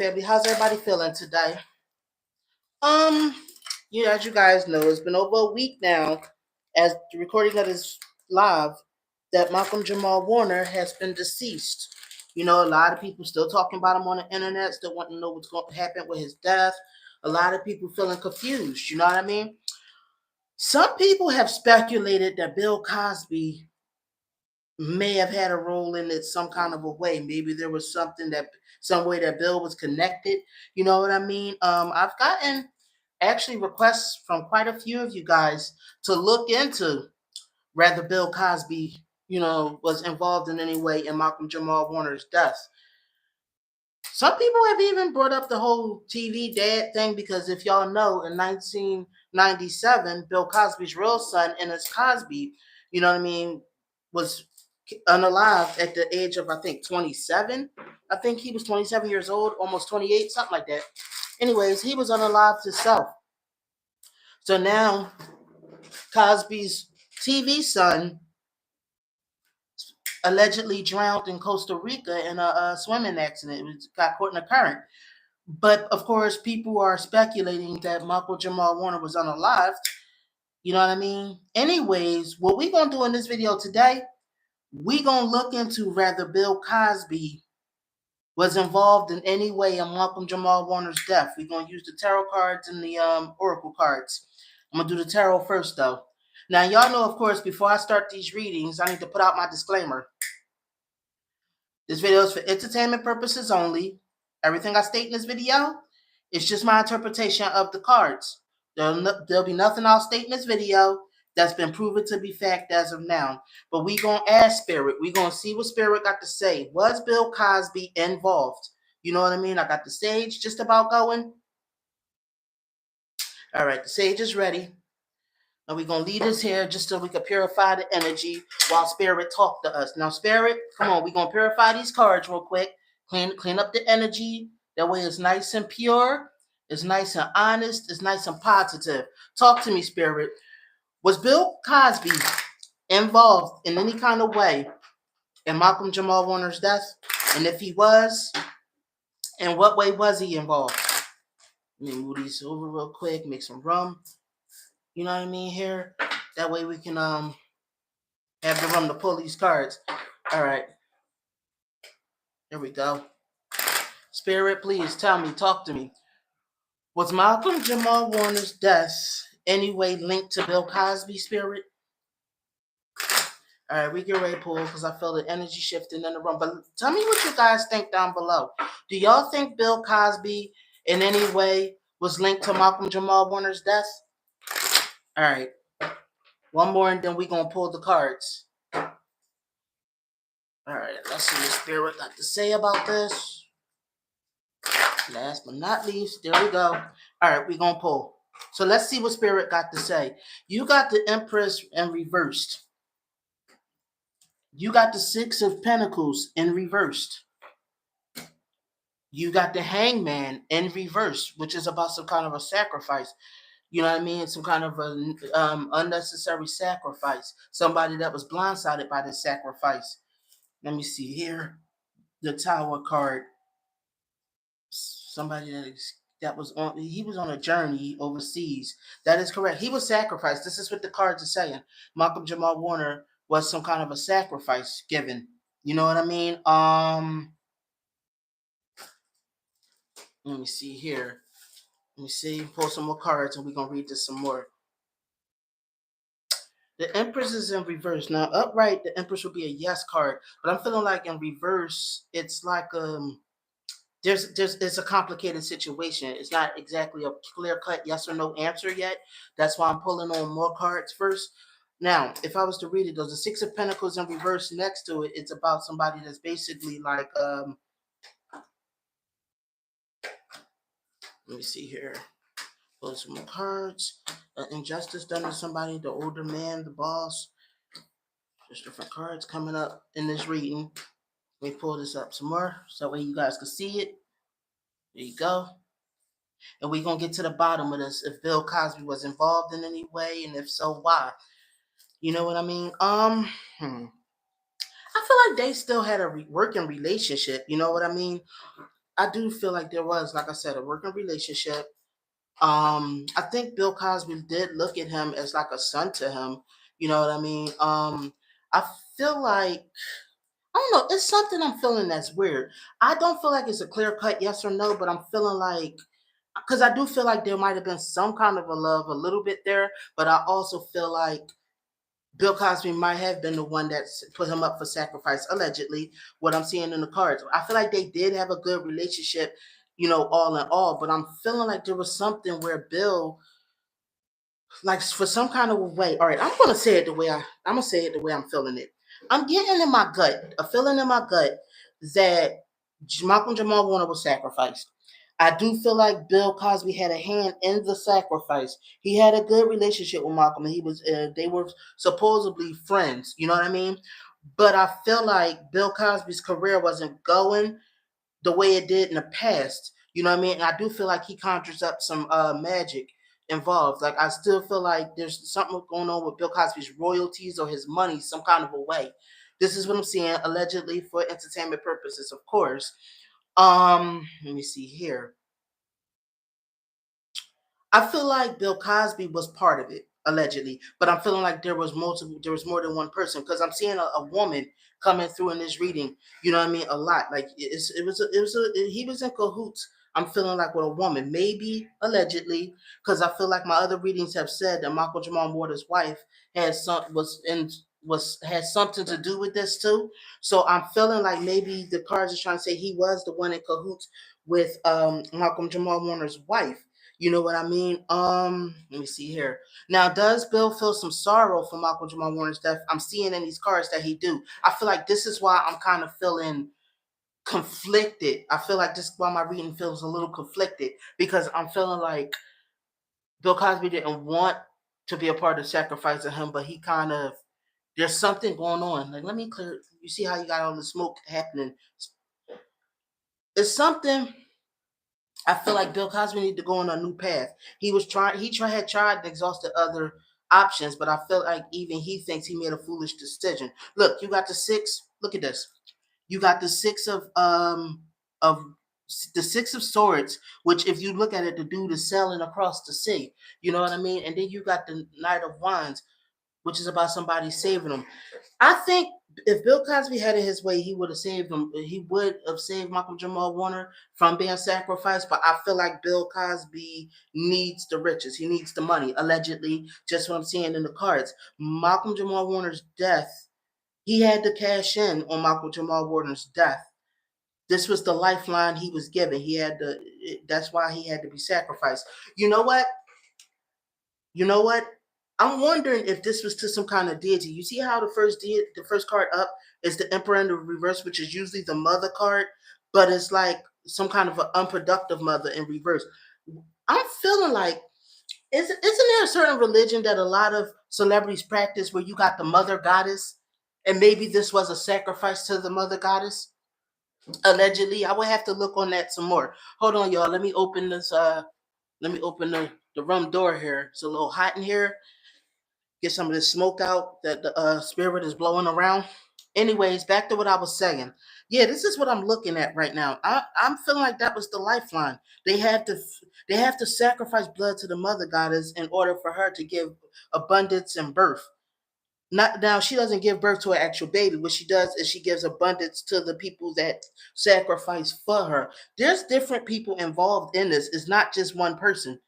Family, how's everybody feeling today? Um, as you guys know, it's been over a week now, as the recording of this live, that Malcolm Jamal Warner has been deceased. A lot of people still talking about him on the internet, still wanting to know what's going to happen with his death. A lot of people feeling confused. You know what I mean? Some people have speculated that Bill Cosby may have had a role in it some kind of a way. Maybe there was some way that Bill was connected. You know what I mean? I've gotten actually requests from quite a few of you guys to look into whether Bill Cosby, was involved in any way in Malcolm Jamal Warner's death. Some people have even brought up the whole TV dad thing because if y'all know, in 1997, Bill Cosby's real son, Ennis Cosby, you know what I mean, was unalive at the age of, I think, 27. I think he was 27 years old, almost 28, something like that. Anyways, he was unalive himself. So now Cosby's TV son allegedly drowned in Costa Rica in a swimming accident. Got caught in a current. But of course, people are speculating that Malcolm Jamal Warner was unalive. You know what I mean? Anyways, what we're going to do in this video today, we're going to look into whether Bill Cosby was involved in any way in Malcolm Jamal Warner's death. We're going to use the tarot cards and the oracle cards. I'm going to do the tarot first, though. Now, y'all know, of course, before I start these readings, I need to put out my disclaimer. This video is for entertainment purposes only. Everything I state in this video is just my interpretation of the cards. There'll be nothing I'll state in this video that's been proven to be fact as of now. But we going to ask Spirit. We going to see what Spirit got to say. Was Bill Cosby involved? You know what I mean? I got the sage just about going. All right, the sage is ready. Now we're going to leave this here just so we can purify the energy while Spirit talk to us. Now, Spirit, come on. We're going to purify these cards real quick. Clean up the energy. That way it's nice and pure. It's nice and honest. It's nice and positive. Talk to me, Spirit. Was Bill Cosby involved in any kind of way in Malcolm Jamal Warner's death? And if he was, in what way was he involved? Let me move these over real quick. Make some rum. You know what I mean here? That way we can have the room to pull these cards. All right. Here we go. Spirit, please tell me, talk to me. Was Malcolm Jamal Warner's death any way linked to Bill Cosby, Spirit? All right, we get ready to pull because I feel the energy shifting in the room. But tell me what you guys think down below. Do y'all think Bill Cosby in any way was linked to Malcolm Jamal Warner's death? All right. One more and then we're going to pull the cards. All right, let's see what Spirit got to say about this. Last but not least, there we go. All right, we're going to pull. So let's see what Spirit got to say. You got the Empress in reversed. You got the Six of Pentacles in reversed. You got the Hangman in reverse, which is about some kind of a sacrifice. You know what I mean? Some kind of an unnecessary sacrifice. Somebody that was blindsided by this sacrifice. Let me see here. The Tower card. Somebody that was on a journey overseas. That is correct. He was sacrificed. This is what the cards are saying. Malcolm Jamal Warner was some kind of a sacrifice given. You know what I mean? Let me see here. Let me see. Pull some more cards and we're gonna read this some more. The Empress is in reverse. Now, upright, the Empress will be a yes card, but I'm feeling like in reverse, it's like it's a complicated situation. It's not exactly a clear-cut yes or no answer yet. That's why I'm pulling on more cards first. Now, if I was to read it, there's a Six of Pentacles in reverse next to it. It's about somebody that's basically like let me see here. Pull some more cards. Injustice done to somebody, the older man, the boss. There's different cards coming up in this reading. Let me pull this up some more so that way you guys can see it. There you go. And we're going to get to the bottom of this. If Bill Cosby was involved in any way, and if so, why? You know what I mean? I feel like they still had a working relationship. You know what I mean? I do feel like there was, like I said, a working relationship. I think Bill Cosby did look at him as like a son to him. You know what I mean? I feel like I don't know. It's something I'm feeling that's weird. I don't feel like it's a clear cut yes or no, but I'm feeling like because I do feel like there might have been some kind of a love a little bit there, but I also feel like Bill Cosby might have been the one that put him up for sacrifice, allegedly. What I'm seeing in the cards, I feel like they did have a good relationship, all in all. But I'm feeling like there was something where Bill, like for some kind of way. All right, I'm gonna say it the way I'm feeling it. I'm getting in my gut, a feeling in my gut that Malcolm Jamal Warner was sacrificed. I do feel like Bill Cosby had a hand in the sacrifice. He had a good relationship with Malcolm, and they were supposedly friends. You know what I mean? But I feel like Bill Cosby's career wasn't going the way it did in the past. You know what I mean? And I do feel like he conjures up some magic involved. Like I still feel like there's something going on with Bill Cosby's royalties or his money, some kind of a way. This is what I'm seeing, allegedly for entertainment purposes, of course. Let me see here. I feel like Bill Cosby was part of it, allegedly, but I'm feeling like there was more than one person because I'm seeing a woman coming through in this reading. You know what I mean? A lot. Like he was in cahoots. I'm feeling like with a woman, maybe allegedly, because I feel like my other readings have said that Malcolm Jamal Warner's wife had something to do with this too. So I'm feeling like maybe the cards are trying to say he was the one in cahoots with Malcolm Jamal Warner's wife. You know what I mean? Let me see here. Now, does Bill feel some sorrow for Malcolm Jamal Warner's death? I'm seeing in these cards that he do. I feel like this is why I'm kind of feeling conflicted. I feel like this is why my reading feels a little conflicted because I'm feeling like Bill Cosby didn't want to be a part of sacrificing him, but he kind of there's something going on. Like, let me clear. You see how you got all the smoke happening? It's something I feel like Bill Cosby need to go on a new path. Had tried and exhausted other options, but I feel like even he thinks he made a foolish decision. Look, you got the six. Look at this. You got the of the six of swords, which if you look at it, the dude is sailing across the sea. You know what I mean? And then you got the Knight of Wands, which is about somebody saving him. I think if Bill Cosby had it his way, he would have saved him. He would have saved Malcolm Jamal Warner from being sacrificed. But I feel like Bill Cosby needs the riches. He needs the money, allegedly, just what I'm seeing in the cards. Malcolm Jamal Warner's death, he had to cash in on Malcolm Jamal Warner's death. This was the lifeline he was given. That's why he had to be sacrificed. You know what? You know what? I'm wondering if this was to some kind of deity. You see how the first card up is the Emperor in the reverse, which is usually the mother card, but it's like some kind of an unproductive mother in reverse. I'm feeling like isn't there a certain religion that a lot of celebrities practice where you got the mother goddess, and maybe this was a sacrifice to the mother goddess? Allegedly, I would have to look on that some more. Hold on, y'all. Let me open this. Let me open the room door here. It's a little hot in here. Get some of this smoke out that the spirit is blowing around. Anyways, back to what I was saying. Yeah, this is what I'm looking at right now. I'm feeling like that was the lifeline. They had to they have to sacrifice blood to the mother goddess in order for her to give abundance and birth. Not now she doesn't give birth to an actual baby. What she does is she gives abundance to the people that sacrifice for her. There's different people involved in this. It's not just one person.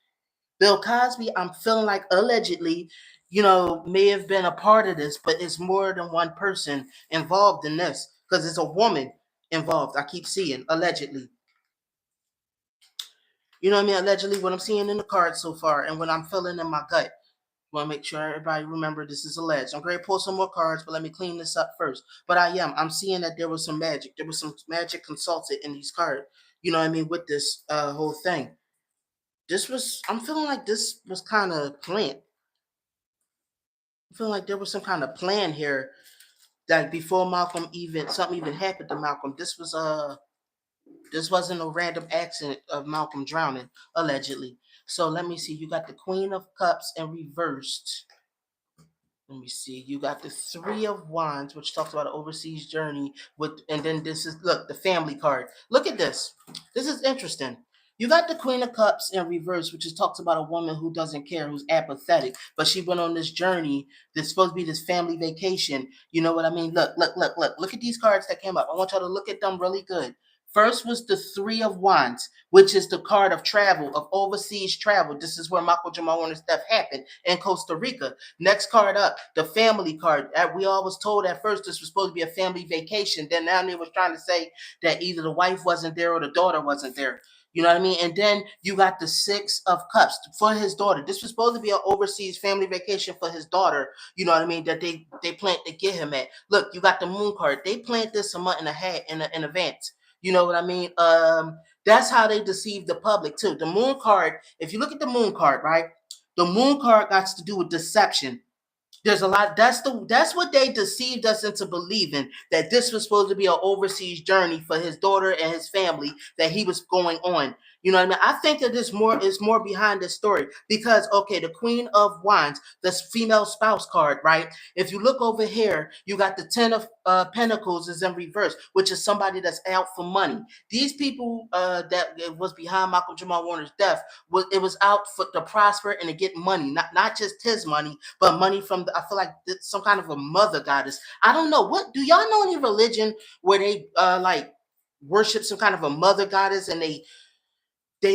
Bill Cosby, I'm feeling like allegedly, may have been a part of this, but it's more than one person involved in this because it's a woman involved. I keep seeing allegedly. You know what I mean? Allegedly, what I'm seeing in the cards so far and what I'm feeling in my gut. Want to make sure everybody remember this is alleged. I'm going to pull some more cards, but let me clean this up first. But I'm seeing that there was some magic. There was some magic consulted in these cards. You know what I mean? With this whole thing. I'm feeling like this was kind of planned. I feel like there was some kind of plan here that before something even happened to Malcolm. This wasn't a random accident of Malcolm drowning, allegedly. So let me see. You got the Queen of Cups and reversed. let me see. You got the Three of Wands, which talks about an overseas journey with, and then this is look the family card. Look at this. This is interesting. You got the Queen of Cups in reverse, which is talks about a woman who doesn't care, who's apathetic, but she went on this journey. That's supposed to be this family vacation. You know what I mean? Look, look, look, look. Look at these cards that came up. I want y'all to look at them really good. First was the Three of Wands, which is the card of travel, of overseas travel. This is where Malcolm Jamal Warner stuff happened in Costa Rica. Next card up, the family card. We all was told at first this was supposed to be a family vacation. Then now they was trying to say that either the wife wasn't there or the daughter wasn't there. You know what I mean? And then you got the Six of Cups for his daughter. This was supposed to be an overseas family vacation for his daughter. You know what I mean? That they planned to get him at. Look, you got the Moon card. They planned this a month and a half in advance. You know what I mean? That's how they deceive the public too. The Moon card, if you look at the Moon card, right? The Moon card got to do with deception. There's a lot. That's what they deceived us into believing, that this was supposed to be an overseas journey for his daughter and his family that he was going on. You know what I mean? I think that there's more is more behind this story because okay, the Queen of Wands, this female spouse card, right? If you look over here, you got the Ten of Pentacles is in reverse, which is somebody that's out for money. These people that was behind Malcolm Jamal Warner's death was out for to prosper and to get money, not just his money, but money from I feel like some kind of a mother goddess. I don't know. What do y'all know any religion where they like worship some kind of a mother goddess and they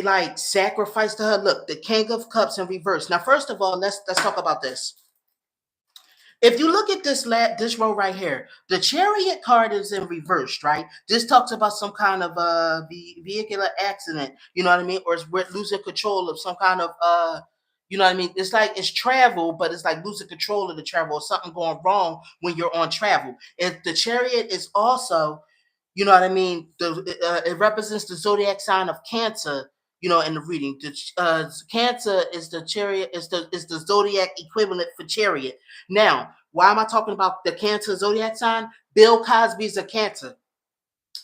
like sacrifice to her? Look, the King of Cups in reverse. Now, first of all, let's talk about this. If you look at this row right here, the Chariot card is in reverse, right? This talks about some kind of vehicular accident, you know what I mean, or we're losing control of some kind of you know what I mean? It's like it's travel, but it's like losing control of the travel or something going wrong when you're on travel. And the Chariot is also, you know what I mean? It represents the zodiac sign of Cancer. You know, in the reading, the Cancer is the Chariot, is the zodiac equivalent for Chariot. Now, why am I talking about the Cancer zodiac sign? Bill Cosby's a Cancer.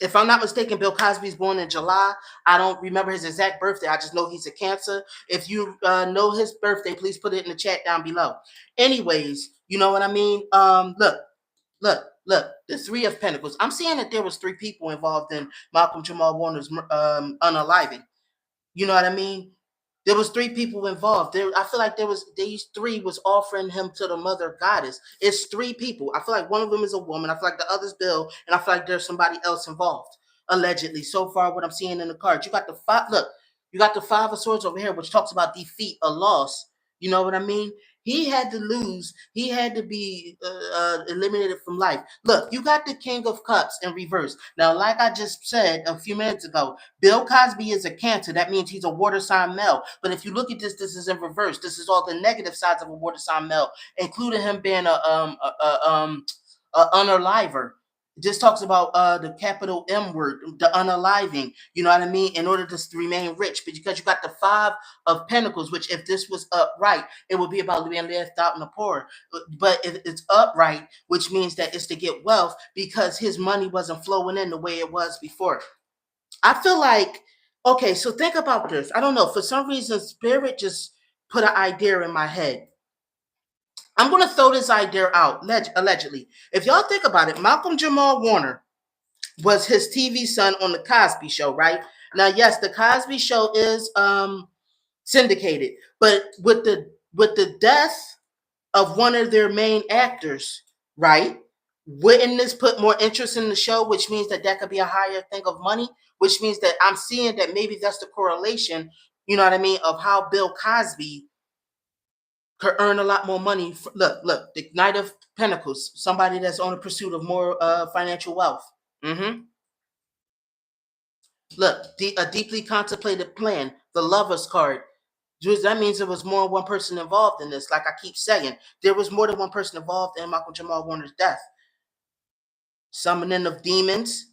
If I'm not mistaken, Bill Cosby's born in July. I don't remember his exact birthday. I just know he's a Cancer. If you know his birthday, please put it in the chat down below. Anyways, you know what I mean? Look, the Three of Pentacles. I'm seeing that there was three people involved in Malcolm Jamal Warner's unaliving. You know what I mean? There was three people involved. I feel like there was these three was offering him to the mother goddess. It's three people. I feel like one of them is a woman. I feel like the other's Bill, and I feel like there's somebody else involved. Allegedly, so far, what I'm seeing in the cards, you got the five. Look, you got the Five of Swords over here, which talks about defeat, a loss. You know what I mean? He had to lose. He had to be eliminated from life. Look, you got the King of Cups in reverse. Now, like I just said a few minutes ago, Bill Cosby is a Cancer. That means he's a water sign male. But if you look at this, this is in reverse. This is all the negative sides of a water sign male, including him being a unaliver. This talks about the capital M word, the unaliving. You know what I mean? In order to remain rich, but because you got the Five of Pentacles, which if this was upright, it would be about being left out in the poor. But if it's upright, which means that it's to get wealth because his money wasn't flowing in the way it was before. I feel like, okay, so think about this. I don't know. For some reason, Spirit just put an idea in my head. I'm going to throw this idea out, allegedly. If y'all think about it, Malcolm Jamal Warner was his TV son on the Cosby Show, right? Now, yes, the Cosby Show is syndicated, but with the death of one of their main actors, right? Wouldn't this put more interest in the show, which means that could be a higher thing of money, which means that I'm seeing that maybe that's the correlation, you know what I mean, of how Bill Cosby could earn a lot more money. Look, the Knight of Pentacles, somebody that's on the pursuit of more financial wealth. Look, a deeply contemplated plan, the Lover's card. That means there was more than one person involved in this. Like I keep saying, there was more than one person involved in Malcolm Jamal Warner's death. Summoning of demons.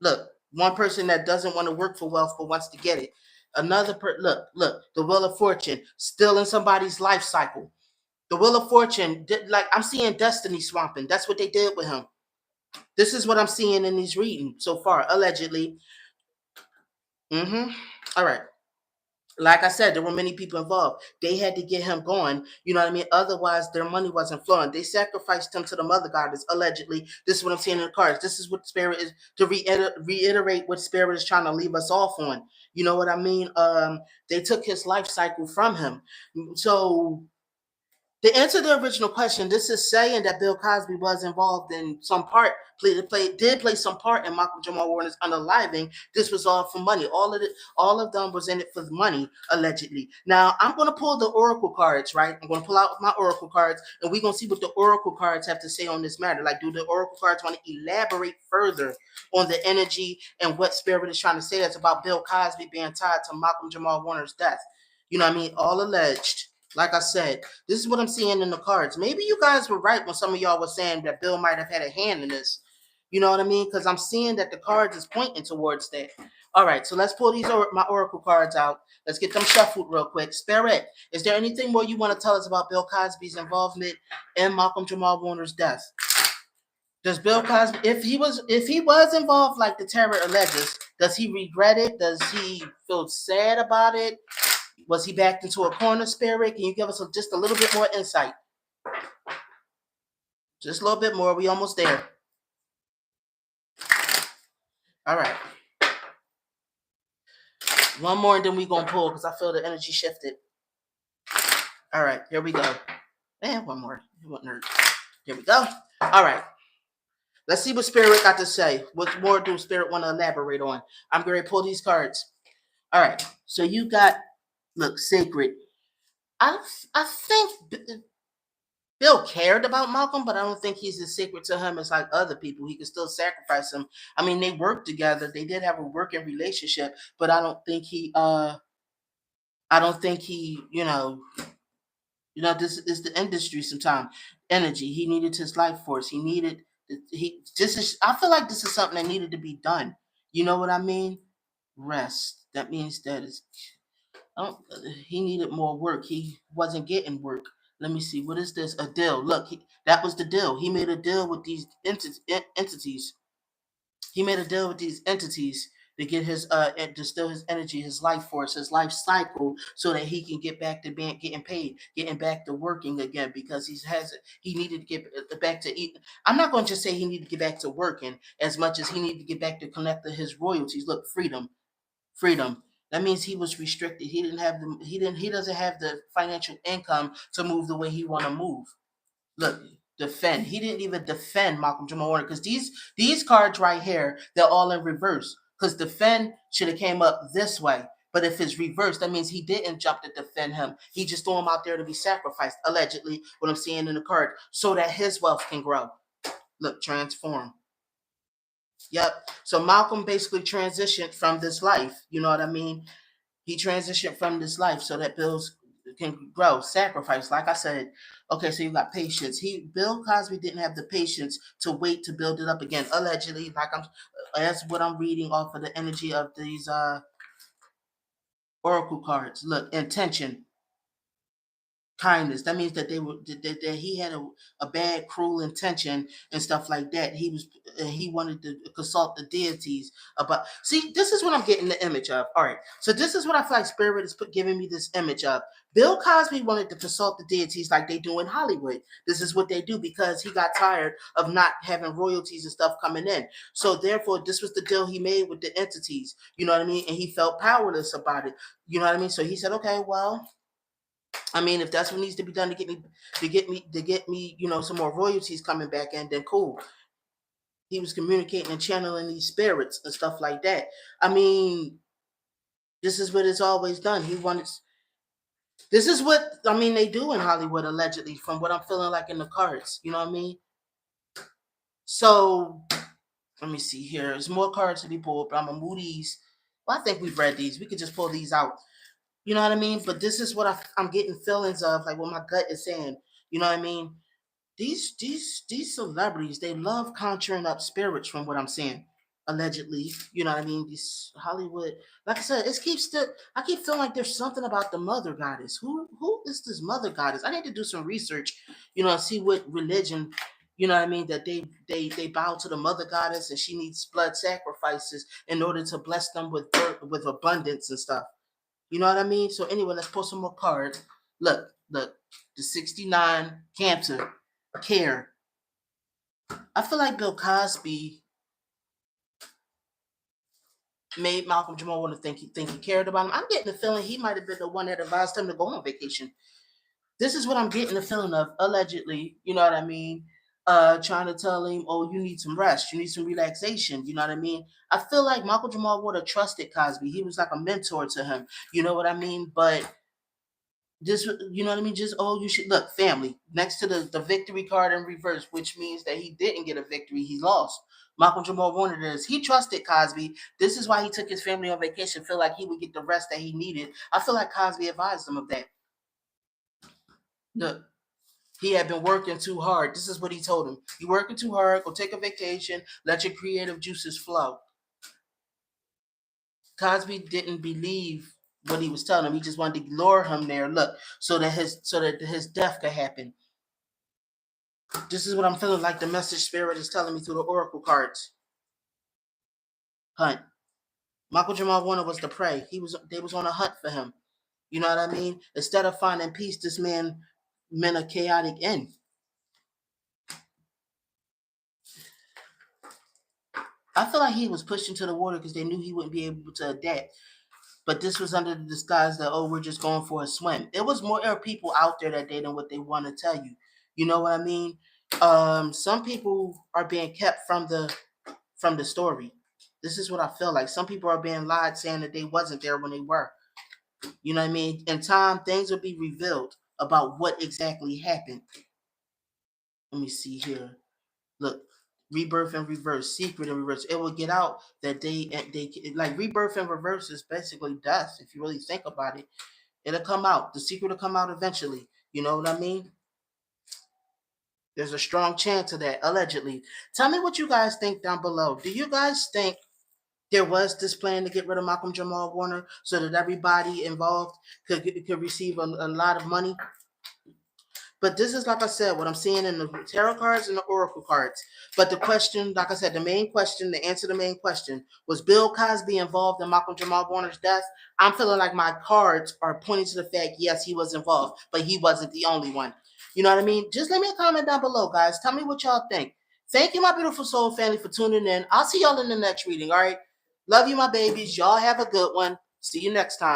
Look, one person that doesn't want to work for wealth but wants to get it. Another look, the Wheel of Fortune, still in somebody's life cycle. The Wheel of Fortune, like I'm seeing destiny swamping. That's what they did with him. This is what I'm seeing in these readings so far, allegedly. All right. Like I said, there were many people involved. They had to get him going. You know what I mean? Otherwise, their money wasn't flowing. They sacrificed him to the mother goddess, allegedly. This is what I'm seeing in the cards. This is what Spirit is, to reiterate what Spirit is trying to leave us off on. You know what I mean? They took his life cycle from him. So to answer the original question, this is saying that Bill Cosby was involved in some part, did play some part in Malcolm Jamal Warner's unaliving. This was all for money. All of them was in it for the money, allegedly. Now I'm going to pull the oracle cards, right? I'm going to pull out my oracle cards, and we're going to see what the oracle cards have to say on this matter. Like, do the oracle cards want to elaborate further on the energy and what Spirit is trying to say that's about Bill Cosby being tied to Malcolm Jamal Warner's death? You know what I mean? All alleged. Like I said, this is what I'm seeing in the cards. Maybe you guys were right when some of y'all were saying that Bill might have had a hand in this. You know what I mean? Because I'm seeing that the cards is pointing towards that. All right, so let's pull my oracle cards out. Let's get them shuffled real quick. Spirit, is there anything more you want to tell us about Bill Cosby's involvement in Malcolm Jamal Warner's death? Does Bill Cosby, if he was involved like the terror alleges, does he regret it? Does he feel sad about it? Was he backed into a corner, Spirit? Can you give us just a little bit more insight? Just a little bit more. We almost there. All right. One more and then we going to pull because I feel the energy shifted. All right. Here we go. And one more. Here we go. All right. Let's see what Spirit got to say. What more do Spirit want to elaborate on? I'm going to pull these cards. All right. So you got, look, sacred. I think Bill cared about Malcolm, but I don't think he's as sacred to him as like other people. He could still sacrifice him. I mean, they worked together. They did have a working relationship, but I don't think he, this is the industry sometimes. Energy. He needed his life force. I feel like this is something that needed to be done. You know what I mean? Rest. That means that he needed more work. He wasn't getting work. Let me see. What is this? A deal. Look, that was the deal. He made a deal with these entities. He made a deal with these entities to get his and distill his energy, his life force, his life cycle, so that he can get back to being getting paid, getting back to working again because he needed to get back to eat. I'm not going to just say he needed to get back to working as much as he needed to get back to connect to his royalties. Look, freedom. That means he was restricted. He doesn't have the financial income to move the way he want to move. Look, defend. He didn't even defend Malcolm Jamal Warner because these cards right here, they're all in reverse. Because defend should have came up this way. But if it's reversed, that means he didn't jump to defend him. He just threw him out there to be sacrificed, allegedly, what I'm seeing in the card, so that his wealth can grow. Look, transform. Yep. So Malcolm basically transitioned from this life. You know what I mean? He transitioned from this life so that Bill's can grow, sacrifice. Like I said, okay, so you got patience. Bill Cosby didn't have the patience to wait to build it up again. Allegedly, that's what I'm reading off of the energy of these oracle cards. Look, intention, kindness. That means that that he had a bad, cruel intention and stuff like that. He wanted to consult the deities about. See, this is what I'm getting the image of. All right, so this is what I feel like Spirit is giving me this image of. Bill Cosby wanted to consult the deities like they do in Hollywood. This is what they do because he got tired of not having royalties and stuff coming in. So therefore, this was the deal he made with the entities. You know what I mean? And he felt powerless about it. You know what I mean? So he said, okay, well, I mean, if that's what needs to be done to get me, some more royalties coming back in, then cool. He was communicating and channeling these spirits and stuff like that. I mean, this is what it's always done. This is what they do in Hollywood allegedly, from what I'm feeling like in the cards. You know what I mean? So let me see here. There's more cards to be pulled, but I'm gonna move these. Well, I think we've read these. We could just pull these out. You know what I mean? But this is what I'm getting feelings of, like what my gut is saying. You know what I mean? These celebrities, they love conjuring up spirits from what I'm saying. Allegedly, you know what I mean? These Hollywood, like I said, I keep feeling like there's something about the mother goddess. Who is this mother goddess? I need to do some research, see what religion, you know what I mean, that they bow to the mother goddess and she needs blood sacrifices in order to bless them with abundance and stuff. You know what I mean? So anyway, let's post some more cards. Look, the 69 cancer care. I feel like Bill Cosby made Malcolm Jamal Warner think he cared about him. I'm getting the feeling he might have been the one that advised him to go on vacation. This is what I'm getting the feeling of, allegedly, you know what I mean? Trying to tell him, oh, you need some rest, you need some relaxation, you know what I mean? I feel like Malcolm Jamal Warner trusted Cosby. He was like a mentor to him, you know what I mean? But just, you know what I mean? Just, oh, you should look, family, next to the victory card in reverse, which means that he didn't get a victory, he lost. Malcolm Jamal Warner does. He trusted Cosby. This is why he took his family on vacation, feel like he would get the rest that he needed. I feel like Cosby advised him of that. Look, he had been working too hard. This is what he told him. You're working too hard. Go take a vacation. Let your creative juices flow. Cosby didn't believe what he was telling him. He just wanted to lure him there. Look, so that his death could happen. This is what I'm feeling like the message spirit is telling me through the oracle cards. Hunt. Michael Jamal Warner was the prey. They was on a hunt for him. You know what I mean? Instead of finding peace, this man meant a chaotic end. I feel like he was pushed into the water because they knew he wouldn't be able to adapt. But this was under the disguise that, oh, we're just going for a swim. There was more people out there that day than what they want to tell you. You know what I mean? Some people are being kept from the story. This is what I feel like. Some people are being lied, saying that they wasn't there when they were. You know what I mean? In time, things will be revealed about what exactly happened. Let me see here. Look, rebirth in reverse, secret in reverse. It will get out that they like rebirth in reverse is basically death. If you really think about it, it'll come out. The secret will come out eventually. You know what I mean? There's a strong chance of that, allegedly. Tell me what you guys think down below. Do you guys think there was this plan to get rid of Malcolm Jamal Warner so that everybody involved could receive a lot of money? But this is, like I said, what I'm seeing in the tarot cards and the oracle cards. But the question, like I said, the main question, the answer to the main question, was Bill Cosby involved in Malcolm Jamal Warner's death? I'm feeling like my cards are pointing to the fact, yes, he was involved, but he wasn't the only one. You know what I mean? Just leave me a comment down below, guys. Tell me what y'all think. Thank you, my beautiful soul family, for tuning in. I'll see y'all in the next reading, all right? Love you, my babies. Y'all have a good one. See you next time.